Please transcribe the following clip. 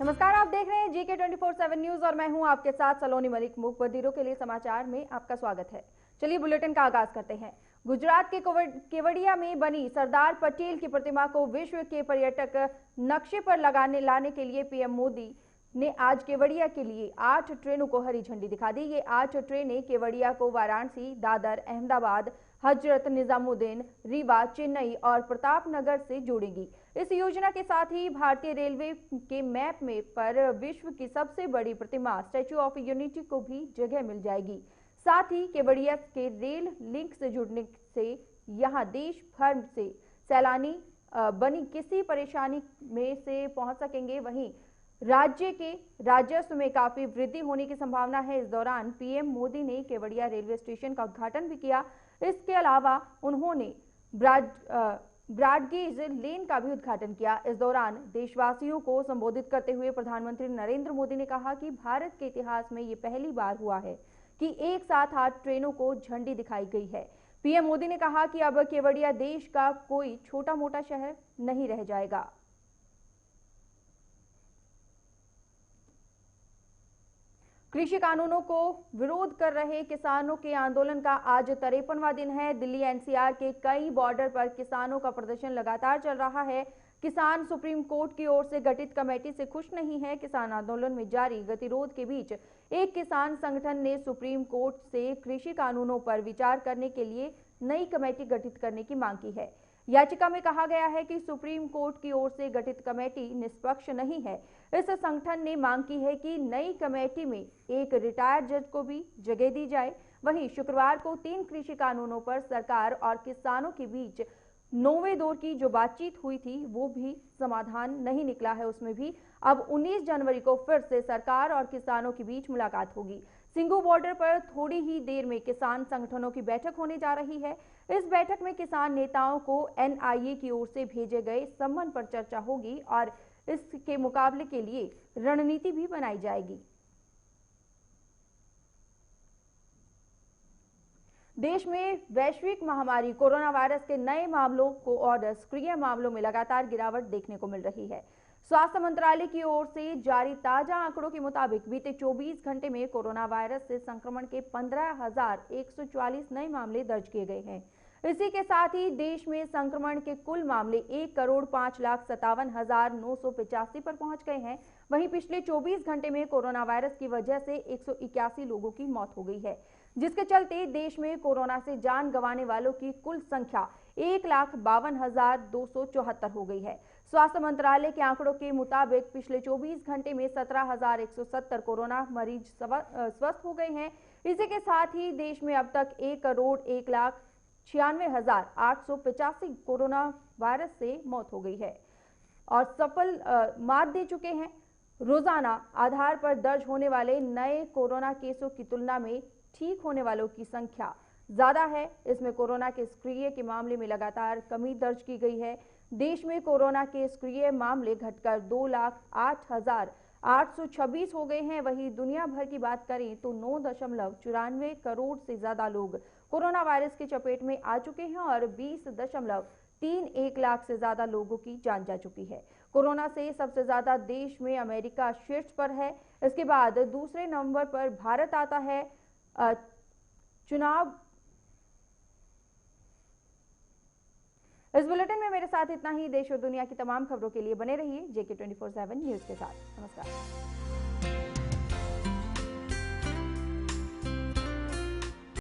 नमस्कार, आप देख रहे हैं जीके 24/7 न्यूज और मैं हूं आपके साथ सलोनी मलिक। मुख्य खबरों के लिए समाचार में आपका स्वागत है। चलिए बुलेटिन का आगाज करते हैं। गुजरात के केवड़िया में बनी सरदार पटेल की प्रतिमा को विश्व के पर्यटक नक्शे पर लाने के लिए पीएम मोदी ने आज केवड़िया के लिए 8 ट्रेनों को हरी झंडी दिखा दी। ये 8 ट्रेनें केवड़िया को वाराणसी, दादर, अहमदाबाद, हजरत निजामुद्दीन, रीवा, चेन्नई और प्रतापनगर से जोड़ेगी। इस योजना के साथ ही भारतीय रेलवे के मैप में पर विश्व की सबसे बड़ी प्रतिमा स्टैच्यू ऑफ यूनिटी को भी जगह मिल जाएगी। साथ ही केवड़िया के रेल लिंक से जुड़ने से यहां देश भर से सैलानी बनी किसी परेशानी में से पहुंच सकेंगे। वहीं राज्य के राजस्व में काफी वृद्धि होने की संभावना है। इस दौरान पीएम मोदी ने केवड़िया रेलवे स्टेशन का उद्घाटन भी किया। इसके अलावा उन्होंने ब्रॉडगेज लेन का भी उद्घाटन किया। इस दौरान देशवासियों को संबोधित करते हुए प्रधानमंत्री नरेंद्र मोदी ने कहा कि भारत के इतिहास में ये पहली बार हुआ है कि एक साथ 8 ट्रेनों को झंडी दिखाई गई है। पीएम मोदी ने कहा कि अब केवड़िया देश का कोई छोटा मोटा शहर नहीं रह जाएगा। कृषि कानूनों को विरोध कर रहे किसानों के आंदोलन का आज 53वां दिन है। दिल्ली एनसीआर के कई बॉर्डर पर किसानों का प्रदर्शन लगातार चल रहा है। किसान सुप्रीम कोर्ट की ओर से गठित कमेटी से खुश नहीं है। किसान आंदोलन में जारी गतिरोध के बीच एक किसान संगठन ने सुप्रीम कोर्ट से कृषि कानूनों पर विचार करने के लिए नई कमेटी गठित करने की मांग की है। याचिका में कहा गया है कि सुप्रीम कोर्ट की ओर से गठित कमेटी निष्पक्ष नहीं है। इस संगठन ने मांग की है कि नई कमेटी में एक रिटायर्ड जज को भी जगह दी जाए। वहीं शुक्रवार को 3 कृषि कानूनों पर सरकार और किसानों के बीच 9वें दौर की जो बातचीत हुई थी वो भी समाधान नहीं निकला है। उसमें भी अब 19 जनवरी को फिर से सरकार और किसानों के बीच मुलाकात होगी। सिंघू बॉर्डर पर थोड़ी ही देर में किसान संगठनों की बैठक होने जा रही है। इस बैठक में किसान नेताओं को एनआईए की ओर से भेजे गए सम्मन पर चर्चा होगी और इसके मुकाबले के लिए रणनीति भी बनाई जाएगी। देश में वैश्विक महामारी कोरोना वायरस के नए मामलों को और सक्रिय मामलों में लगातार गिरावट देखने को मिल रही है। स्वास्थ्य मंत्रालय की ओर से जारी ताजा आंकड़ों के मुताबिक बीते 24 घंटे में कोरोना वायरस से संक्रमण के 15,144 नए मामले दर्ज किए गए हैं। इसी के साथ ही देश में संक्रमण के कुल मामले 1,05,57,985 पर पहुंच गए हैं। वहीं पिछले 24 घंटे में कोरोना वायरस की वजह से 181 लोगों की मौत हो गई है, जिसके चलते देश में कोरोना से जान गंवाने वालों की कुल संख्या 1,52,274 हो गई है। स्वास्थ्य मंत्रालय के आंकड़ों के मुताबिक पिछले 24 घंटे में 17,170 कोरोना मरीज स्वस्थ हो गए हैं। इसी के साथ ही देश में अब तक 1,96,885 कोरोना वायरस से मौत हो गई है और सफल मात दे चुके हैं। रोजाना आधार पर दर्ज होने वाले नए कोरोना केसों की तुलना में ठीक होने वालों की संख्या ज्यादा है। इसमें कोरोना के सक्रिय के मामले में लगातार कमी दर्ज की गई है। देश में कोरोना के सक्रिय मामले घटकर 2,08,826 हो गए हैं। वहीं दुनिया भर की बात करें तो 9.94 करोड़ से ज्यादा लोग कोरोना वायरस की चपेट में आ चुके हैं और 20.31 लाख से ज्यादा लोगों की जान जा चुकी है। कोरोना से सबसे ज्यादा देश में अमेरिका शीर्ष पर है। इसके बाद दूसरे नंबर पर भारत आता है। चुनाव इस बुलेटिन में मेरे साथ इतना ही। देश और दुनिया की तमाम खबरों के लिए बने रहिए JK 24/7 न्यूज के साथ। नमस्कार।